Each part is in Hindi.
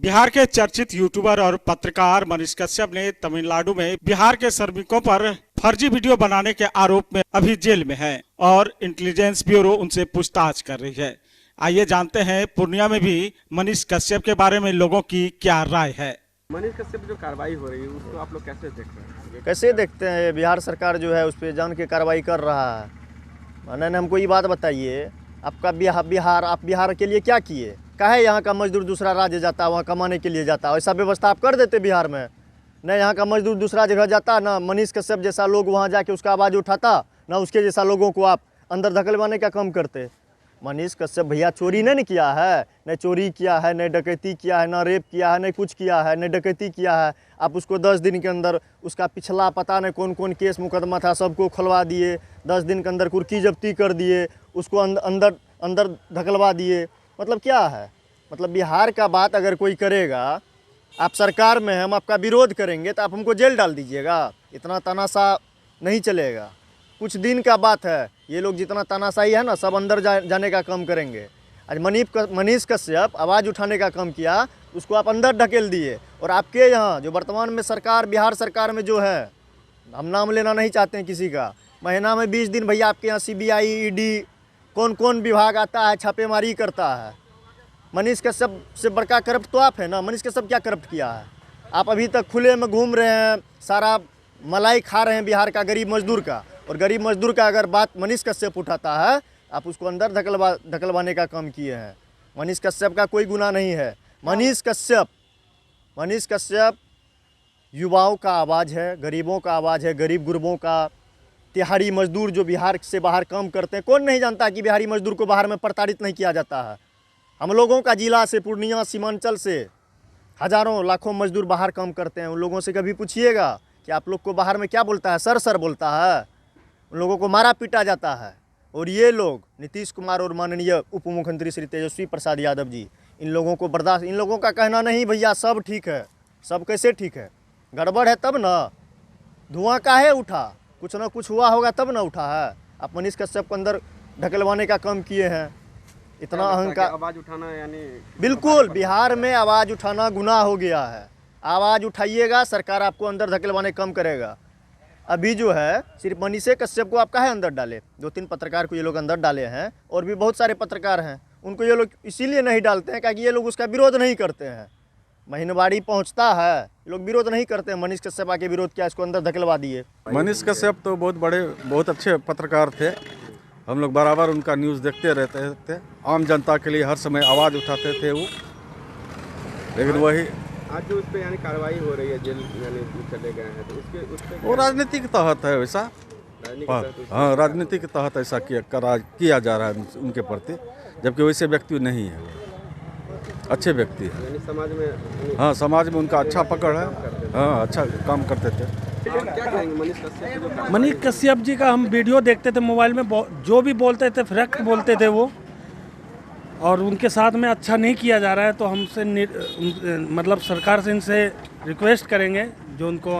बिहार के चर्चित यूट्यूबर और पत्रकार मनीष कश्यप ने तमिलनाडु में बिहार के श्रमिकों पर फर्जी वीडियो बनाने के आरोप में अभी जेल में हैं और इंटेलिजेंस ब्यूरो उनसे पूछताछ कर रही है। आइए जानते हैं पूर्णिया में भी मनीष कश्यप के बारे में लोगों की क्या राय है। मनीष कश्यप जो कार्रवाई हो रही है उसको आप लोग कैसे देख रहे हैं? कैसे देखते हैं? बिहार सरकार जो है उस पर जान के कार्रवाई कर रहा है। मैंने हमको ये बात बताइए, आपका बिहार आप बिहार के लिए क्या किए? काहे यहाँ का मजदूर दूसरा राज्य जाता है, वहाँ कमाने के लिए जाता है? ऐसा व्यवस्था आप कर देते बिहार में? न यहाँ का मजदूर दूसरा जगह जाता, ना मनीष कश्यप जैसा लोग वहाँ जाके उसका आवाज़ उठाता, ना उसके जैसा लोगों को आप अंदर धकेलवाने का काम करते। मनीष कश्यप भैया चोरी नहीं किया है, न चोरी किया है, न डकैती किया है, न रेप किया है, न कुछ किया है, न डकैती किया है। आप उसको 10 दिन के अंदर उसका पिछला पता नहीं कौन कौन केस मुकदमा था सबको खुलवा दिए, 10 दिन के अंदर कुर्की जब्ती कर दिए, उसको अंदर धकलवा दिए। मतलब क्या है? मतलब बिहार का बात अगर कोई करेगा, आप सरकार में हम आपका विरोध करेंगे तो आप हमको जेल डाल दीजिएगा? इतना तानाशाह नहीं चलेगा। कुछ दिन का बात है, ये लोग जितना तानाशाही है ना सब अंदर जाने का काम करेंगे। आज मनीष कश्यप आवाज़ उठाने का काम किया, उसको आप अंदर ढकेल दिए। और आपके यहाँ जो वर्तमान में सरकार बिहार सरकार में जो है, हम नाम लेना नहीं चाहते हैं किसी का, महीना में 20 दिन भैया आपके यहाँ CBI ED कौन कौन विभाग आता है, छापेमारी करता है। मनीष कश्यप से बड़का करप्ट तो आप है ना? मनीष कश्यप क्या करप्ट किया है? आप अभी तक खुले में घूम रहे हैं, सारा मलाई खा रहे हैं बिहार का गरीब मजदूर का। और गरीब मजदूर का अगर बात मनीष कश्यप उठाता है, आप उसको अंदर धकलवाने का काम किए हैं। मनीष कश्यप का कोई गुनाह नहीं है। मनीष कश्यप युवाओं का आवाज़ है, गरीबों का आवाज़ है, गरीब गुरबों का, तिहाड़ी मजदूर जो बिहार से बाहर काम करते हैं। कौन नहीं जानता कि बिहारी मजदूर को बाहर में प्रताड़ित नहीं किया जाता है? हम लोगों का जिला से, पूर्णिया सीमांचल से हज़ारों लाखों मजदूर बाहर काम करते हैं। उन लोगों से कभी पूछिएगा कि आप लोग को बाहर में क्या बोलता है? सर बोलता है। उन लोगों को मारा पीटा जाता है। और ये लोग नीतीश कुमार और माननीय उप मुख्यमंत्री श्री तेजस्वी प्रसाद यादव जी, इन लोगों को बर्दाश्त, इन लोगों का कहना नहीं भैया सब ठीक है। सब कैसे ठीक है? गड़बड़ है तब ना धुआं काहे उठा? कुछ ना कुछ हुआ होगा तब ना उठा है। आप मनीष कश्यप को अंदर ढकेलवाने का काम किए हैं। इतना अहंकार, आवाज़ उठाना यानी बिल्कुल बिहार में आवाज़ उठाना गुनाह हो गया है। आवाज़ उठाइएगा, सरकार आपको अंदर धकेलवाने कम करेगा। अभी जो है सिर्फ मनीष कश्यप को आप काहे अंदर डाले? 2-3 पत्रकार को ये लोग अंदर डाले हैं, और भी बहुत सारे पत्रकार हैं, उनको ये लोग इसीलिए नहीं डालते हैं क्योंकि ये लोग उसका विरोध नहीं करते हैं। महीनवारी पहुंचता है, ये लोग विरोध नहीं करते हैं। मनीष कश्यप आके विरोध किया, इसको अंदर धकेलवा दिए। मनीष कश्यप तो बहुत अच्छे पत्रकार थे। हम लोग बराबर उनका न्यूज़ देखते रहते थे। आम जनता के लिए हर समय आवाज़ उठाते थे वो। लेकिन वही आज जो उस पर यानी कार्रवाई हो रही है, जेल यानी चले गए हैं, तो उसके वो राजनीति के तहत है वैसा। हाँ, राजनीति के तहत ऐसा किया जा रहा है उनके प्रति, जबकि वैसे व्यक्ति नहीं है। अच्छे व्यक्ति है, यानी समाज में, हाँ समाज में उनका अच्छा पकड़ है। हाँ, अच्छा काम करते थे। क्या कहेंगे मनीष कश्यप जी का हम वीडियो देखते थे मोबाइल में, जो भी बोलते थे फ्रैक्ट बोलते थे वो, और उनके साथ में अच्छा नहीं किया जा रहा है। तो हमसे मतलब सरकार से इनसे रिक्वेस्ट करेंगे, जो उनको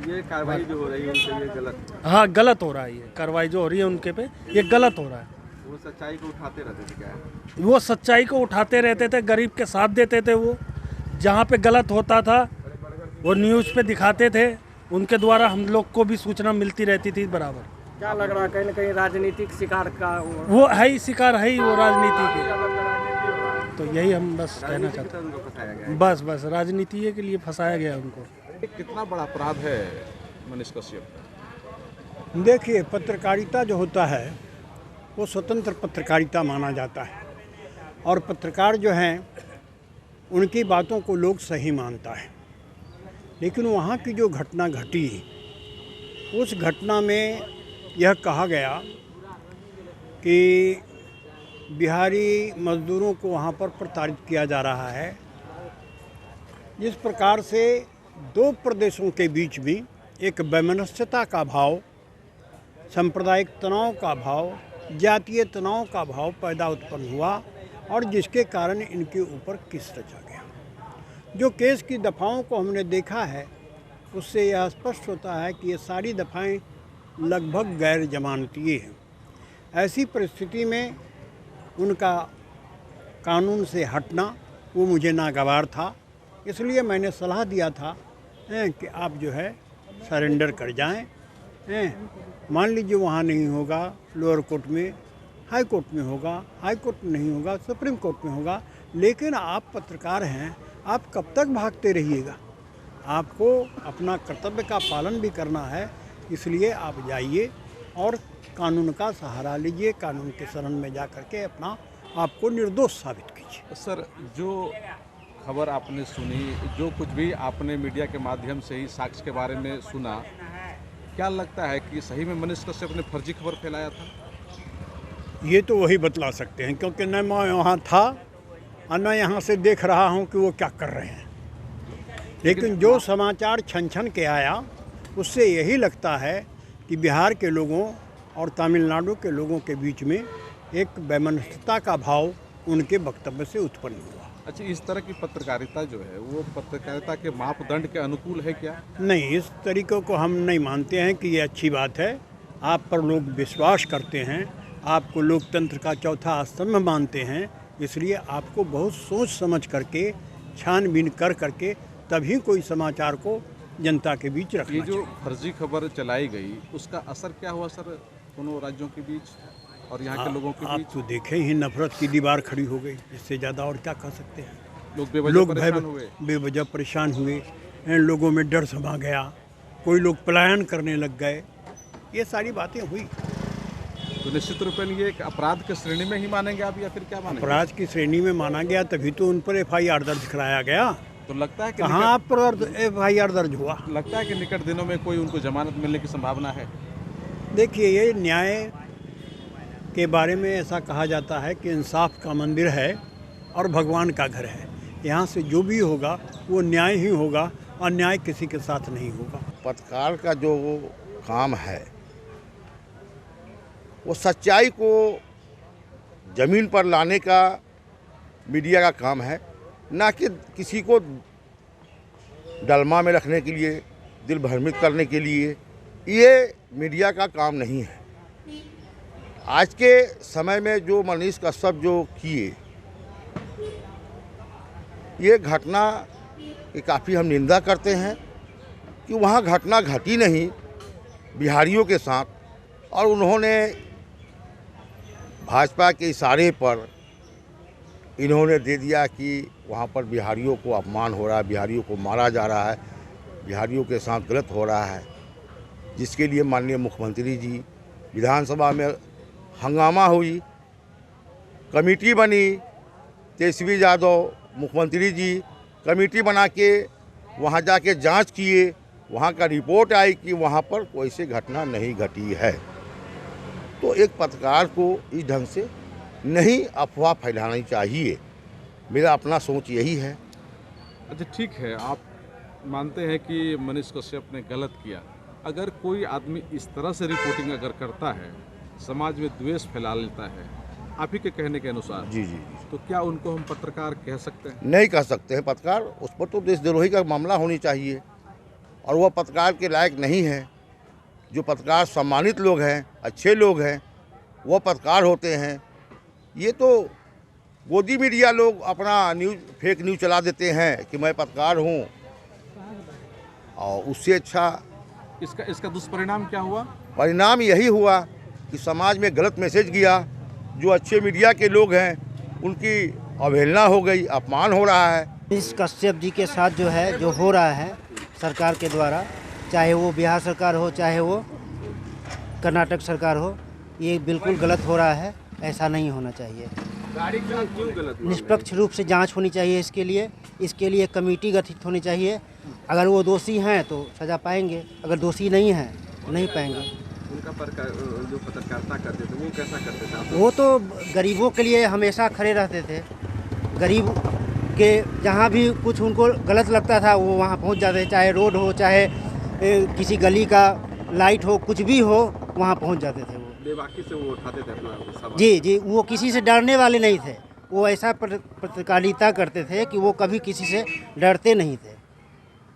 ये कार्रवाई जो हो रही है उनसे ये गलत, हाँ गलत हो रहा है। ये कार्रवाई जो हो रही है उनके पे, ये गलत हो रहा है। वो सच्चाई को उठाते रहते थे क्या? वो सच्चाई को उठाते रहते थे, गरीब के साथ देते थे। वो जहाँ पे गलत होता था वो न्यूज़ पे दिखाते थे, उनके द्वारा हम लोग को भी सूचना मिलती रहती थी बराबर। क्या लग रहा है कहीं ना कहीं राजनीतिक शिकार का वो है ही, शिकार है ही वो राजनीति के। तो यही हम बस कहना चाहते हैं, बस राजनीति के लिए फंसाया गया उनको। कितना बड़ा अपराध है मनीष कश्यप? देखिए, पत्रकारिता जो होता है वो स्वतंत्र पत्रकारिता माना जाता है, और पत्रकार जो हैं उनकी बातों को लोग सही मानता है। लेकिन वहाँ की जो घटना घटी, उस घटना में यह कहा गया कि बिहारी मज़दूरों को वहाँ पर प्रताड़ित किया जा रहा है। जिस प्रकार से 2 प्रदेशों के बीच भी एक वैमनस्यता का भाव, सांप्रदायिक तनाव का भाव, जातीय तनाव का भाव उत्पन्न हुआ, और जिसके कारण इनके ऊपर केस रचा गया। जो केस की दफ़ाओं को हमने देखा है, उससे यह स्पष्ट होता है कि ये सारी दफ़ाएं लगभग गैर जमानती हैं। ऐसी परिस्थिति में उनका कानून से हटना वो मुझे नागवार था। इसलिए मैंने सलाह दिया था कि आप जो है सरेंडर कर जाएं। मान लीजिए वहाँ नहीं होगा, लोअर कोर्ट में, हाई कोर्ट में होगा, हाई कोर्ट में नहीं होगा, सुप्रीम कोर्ट में होगा, लेकिन आप पत्रकार हैं, आप कब तक भागते रहिएगा? आपको अपना कर्तव्य का पालन भी करना है, इसलिए आप जाइए और कानून का सहारा लीजिए, कानून के शरण में जा करके अपना आपको निर्दोष साबित कीजिए। सर, जो खबर आपने सुनी, जो कुछ भी आपने मीडिया के माध्यम से ही साक्ष्य के बारे में सुना, क्या लगता है कि सही में मनीष कश्यप ने फर्जी खबर फैलाया था? ये तो वही बतला सकते हैं, क्योंकि न मैं वहाँ था और न यहाँ से देख रहा हूँ कि वो क्या कर रहे हैं। लेकिन जो समाचार छन छन के आया, उससे यही लगता है कि बिहार के लोगों और तमिलनाडु के लोगों के बीच में एक वैमनस्यता का भाव उनके वक्तव्य से उत्पन्न हुआ। अच्छा, इस तरह की पत्रकारिता जो है वो पत्रकारिता के मापदंड के अनुकूल है क्या? नहीं, इस तरीक़ों को हम नहीं मानते हैं कि ये अच्छी बात है। आप पर लोग विश्वास करते हैं, आपको लोकतंत्र का चौथा स्तंभ मानते हैं, इसलिए आपको बहुत सोच समझ करके, छानबीन कर करके तभी कोई समाचार को जनता के बीच रखना ये जो चाहिए। फर्जी खबर चलाई गई, उसका असर क्या हुआ सर दोनों राज्यों के बीच और यहाँ के लोगों के आप बीच? तो देखें ही, नफरत की दीवार खड़ी हो गई। इससे ज़्यादा और क्या कह सकते हैं? लोग बेवजह लोग परेशान हुए। बेवजह परेशान हुए, लोगों में डर समा गया, कोई लोग पलायन करने लग गए, ये सारी बातें हुई। तो निश्चित रूप में ये एक अपराध के श्रेणी में ही मानेंगे आप या फिर क्या मानेंगे? अपराध की श्रेणी में माना गया, तभी तो उन पर FIR दर्ज कराया गया। तो लगता है कि कहाँ आप पर FIR दर्ज हुआ? लगता है कि निकट दिनों में कोई उनको जमानत मिलने की संभावना है? देखिए, ये न्याय के बारे में ऐसा कहा जाता है कि इंसाफ का मंदिर है और भगवान का घर है। यहाँ से जो भी होगा वो न्याय ही होगा, अन्याय किसी के साथ नहीं होगा। पत्रकार का जो काम है वो सच्चाई को ज़मीन पर लाने का मीडिया का काम है, ना कि किसी को डलमा में रखने के लिए, दिल भ्रमित करने के लिए। ये मीडिया का काम नहीं है। आज के समय में जो मनीष कश्यप जो किए, ये घटना की काफ़ी हम निंदा करते हैं कि वहाँ घटना घटी नहीं बिहारियों के साथ, और उन्होंने भाजपा के इशारे पर इन्होंने दे दिया कि वहाँ पर बिहारियों को अपमान हो रहा है, बिहारियों को मारा जा रहा है, बिहारियों के साथ गलत हो रहा है, जिसके लिए माननीय मुख्यमंत्री जी विधानसभा में हंगामा हुई, कमेटी बनी, तेजस्वी यादव मुख्यमंत्री जी कमेटी बना के वहाँ जाके जांच किए, वहाँ का रिपोर्ट आई कि वहाँ पर कोई सी घटना नहीं घटी है। तो एक पत्रकार को इस ढंग से नहीं अफवाह फैलानी चाहिए, मेरा अपना सोच यही है। अच्छा, ठीक है, आप मानते हैं कि मनीष कश्यप ने गलत किया। अगर कोई आदमी इस तरह से रिपोर्टिंग अगर करता है, समाज में द्वेष फैला लेता है, आप ही के कहने के अनुसार, जी जी, तो क्या उनको हम पत्रकार कह सकते हैं? नहीं कह सकते हैं पत्रकार। उस पर तो देशद्रोही का मामला होनी चाहिए, और वह पत्रकार के लायक नहीं है। जो पत्रकार सम्मानित लोग हैं, अच्छे लोग हैं, वो पत्रकार होते हैं। ये तो गोदी मीडिया लोग अपना फेक न्यूज़ चला देते हैं कि मैं पत्रकार हूँ, और उससे अच्छा इसका दुष्परिणाम क्या हुआ? परिणाम यही हुआ कि समाज में गलत मैसेज गया। जो अच्छे मीडिया के लोग हैं उनकी अवहेलना हो गई, अपमान हो रहा है। मनीष कश्यप जी के साथ जो है, जो हो रहा है सरकार के द्वारा, चाहे वो बिहार सरकार हो, चाहे वो कर्नाटक सरकार हो, ये बिल्कुल गलत हो रहा है। ऐसा नहीं होना चाहिए। क्यों गलत? निष्पक्ष रूप से जांच होनी चाहिए। इसके लिए कमेटी गठित होनी चाहिए। अगर वो दोषी हैं तो सज़ा पाएंगे, अगर दोषी नहीं हैं तो नहीं पाएंगे। उनका जो पत्रकारिता करते थे वो कैसा करते थे? वो तो गरीबों के लिए हमेशा खड़े रहते थे। गरीब के जहाँ भी कुछ उनको गलत लगता था वो वहाँ पहुँच जाते थे, चाहे रोड हो, चाहे किसी गली का लाइट हो, कुछ भी हो, वहाँ पहुँच जाते थे। वो बेबाकी से वो उठाते थे अपना सवाल। जी, वो किसी से डरने वाले नहीं थे। वो ऐसा पत्रकारिता करते थे कि वो कभी किसी से डरते नहीं थे।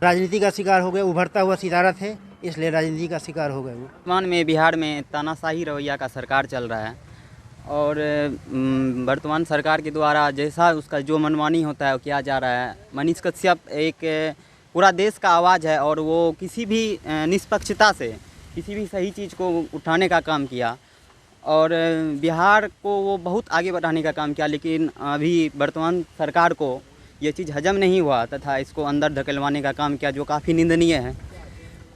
राजनीति का शिकार हो गए, उभरता हुआ सितारा थे, इसलिए राजनीति का शिकार हो गए। वो वर्तमान में बिहार में तानाशाही रवैया का सरकार चल रहा है, और वर्तमान सरकार के द्वारा जैसा उसका जो मनमानी होता है वो किया जा रहा है। मनीष कश्यप एक पूरा देश का आवाज़ है और वो किसी भी निष्पक्षता से किसी भी सही चीज़ को उठाने का काम किया और बिहार को वो बहुत आगे बढ़ाने का काम किया, लेकिन अभी वर्तमान सरकार को ये चीज़ हजम नहीं हुआ तथा इसको अंदर धकेलवाने का काम किया, जो काफ़ी निंदनीय है।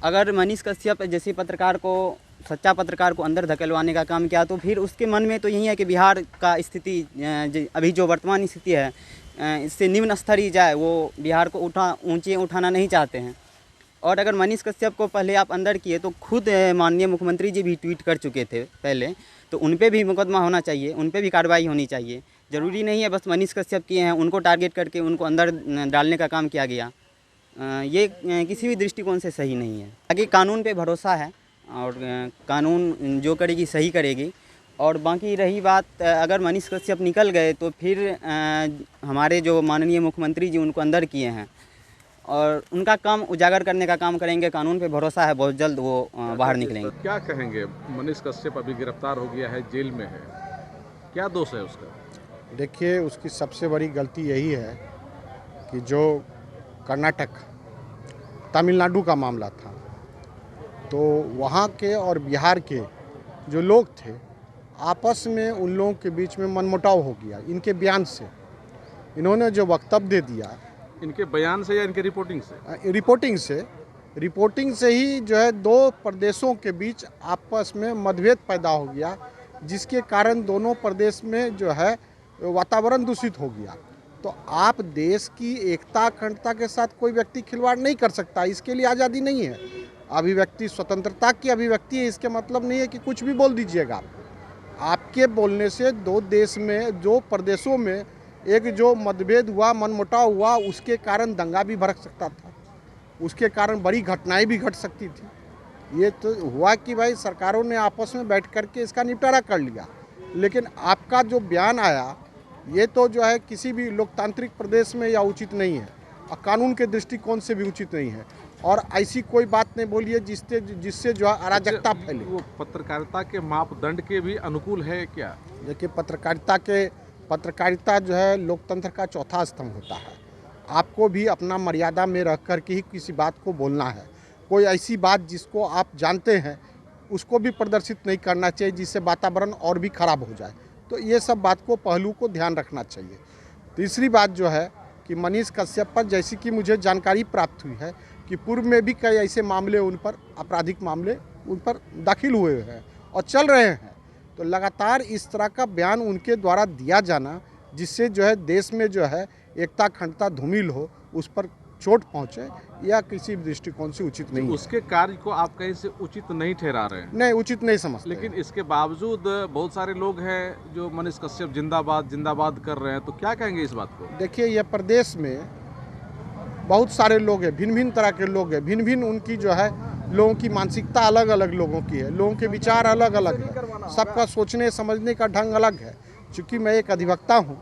अगर मनीष कश्यप जैसे पत्रकार को, सच्चा पत्रकार को अंदर धकेलवाने का काम किया तो फिर उसके मन में तो यही है कि बिहार का स्थिति अभी जो वर्तमान स्थिति है इससे निम्न स्तरीय जाए, वो बिहार को ऊंचे उठाना नहीं चाहते हैं। और अगर मनीष कश्यप को पहले आप अंदर किए तो खुद माननीय मुख्यमंत्री जी भी ट्वीट कर चुके थे पहले, तो उन पे भी मुकदमा होना चाहिए, उन पे भी कार्रवाई होनी चाहिए। ज़रूरी नहीं है बस मनीष कश्यप किए हैं उनको टारगेट करके उनको अंदर डालने का काम किया गया, ये किसी भी दृष्टिकोण से सही नहीं है। आगे कानून पे भरोसा है और कानून जो करेगी सही करेगी। और बाकी रही बात अगर मनीष कश्यप निकल गए तो फिर हमारे जो माननीय मुख्यमंत्री जी उनको अंदर किए हैं और उनका काम उजागर करने का काम करेंगे। कानून पे भरोसा है, बहुत जल्द वो बाहर निकलेंगे। क्या कहेंगे, मनीष कश्यप अभी गिरफ्तार हो गया है, जेल में है, क्या दोष है उसका? देखिए, उसकी सबसे बड़ी गलती यही है कि जो कर्नाटक तमिलनाडु का मामला था तो वहाँ के और बिहार के जो लोग थे आपस में उन लोगों के बीच में मनमुटाव हो गया इनके बयान से। इन्होंने जो वक्तव्य दे दिया, इनके बयान से या इनके रिपोर्टिंग से? रिपोर्टिंग से ही जो है दो प्रदेशों के बीच आपस में मतभेद पैदा हो गया, जिसके कारण दोनों प्रदेश में जो है वातावरण दूषित हो गया। तो आप देश की एकता अखंडता के साथ कोई व्यक्ति खिलवाड़ नहीं कर सकता, इसके लिए आज़ादी नहीं है। अभिव्यक्ति स्वतंत्रता की अभिव्यक्ति है, इसके मतलब नहीं है कि कुछ भी बोल दीजिएगा। आपके बोलने से दो देश में, दो प्रदेशों में एक जो मतभेद हुआ, मनमुटाव हुआ, उसके कारण दंगा भी भड़क सकता था, उसके कारण बड़ी घटनाएं भी घट सकती थी। ये तो हुआ कि भाई सरकारों ने आपस में बैठ करके इसका निपटारा कर लिया, लेकिन आपका जो बयान आया ये तो जो है किसी भी लोकतांत्रिक प्रदेश में या उचित नहीं है और कानून के दृष्टिकोण से भी उचित नहीं है। और ऐसी कोई बात नहीं बोलिए जिससे जो है अराजकता फैले। वो पत्रकारिता के मापदंड के भी अनुकूल है क्या? देखिए, पत्रकारिता जो है लोकतंत्र का चौथा स्तंभ होता है। आपको भी अपना मर्यादा में रख कर के ही किसी बात को बोलना है। कोई ऐसी बात जिसको आप जानते हैं उसको भी प्रदर्शित नहीं करना चाहिए जिससे वातावरण और भी खराब हो जाए। तो ये सब बात को, पहलू को ध्यान रखना चाहिए। तीसरी बात जो है कि मनीष कश्यप पर जैसी कि मुझे जानकारी प्राप्त हुई है कि पूर्व में भी कई ऐसे मामले उन पर, आपराधिक मामले उन पर दाखिल हुए हैं और चल रहे हैं। तो लगातार इस तरह का बयान उनके द्वारा दिया जाना जिससे जो है देश में जो है एकता अखंडता धूमिल हो, उस पर चोट पहुंचे, या किसी दृष्टिकोण से उचित नहीं। उसके कार्य को आप कहीं से उचित नहीं ठहरा रहे हैं? नहीं, उचित नहीं समझते। लेकिन इसके बावजूद बहुत सारे लोग हैं जो मनीष कश्यप जिंदाबाद जिंदाबाद कर रहे हैं, तो क्या कहेंगे इस बात को? देखिए, यह प्रदेश में बहुत सारे लोग हैं, भिन्न भिन्न तरह के लोग हैं, भिन्न भिन्न उनकी जो है लोगों की मानसिकता अलग अलग लोगों की है, लोगों के विचार अलग अलग है, सबका सोचने समझने का ढंग अलग है। चूँकि मैं एक अधिवक्ता हूँ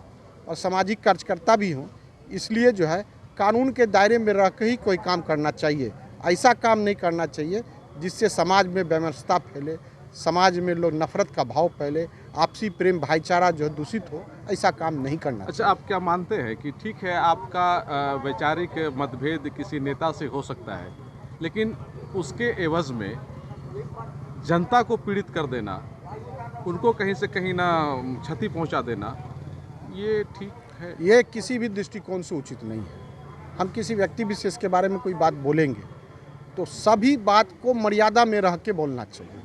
और सामाजिक कार्यकर्ता भी हूँ, इसलिए जो है कानून के दायरे में रह के ही कोई काम करना चाहिए। ऐसा काम नहीं करना चाहिए जिससे समाज में वैमनस्यता फैले, समाज में लोग नफरत का भाव फैले, आपसी प्रेम भाईचारा जो है दूषित हो, ऐसा काम नहीं करना। अच्छा, आप क्या मानते हैं कि ठीक है आपका वैचारिक मतभेद किसी नेता से हो सकता है, लेकिन उसके एवज में जनता को पीड़ित कर देना, उनको कहीं से कहीं ना क्षति पहुंचा देना, ये ठीक है? ये किसी भी दृष्टिकोण से उचित नहीं है। हम किसी व्यक्ति विशेष के बारे में कोई बात बोलेंगे तो सभी बात को मर्यादा में रह के बोलना चाहिए।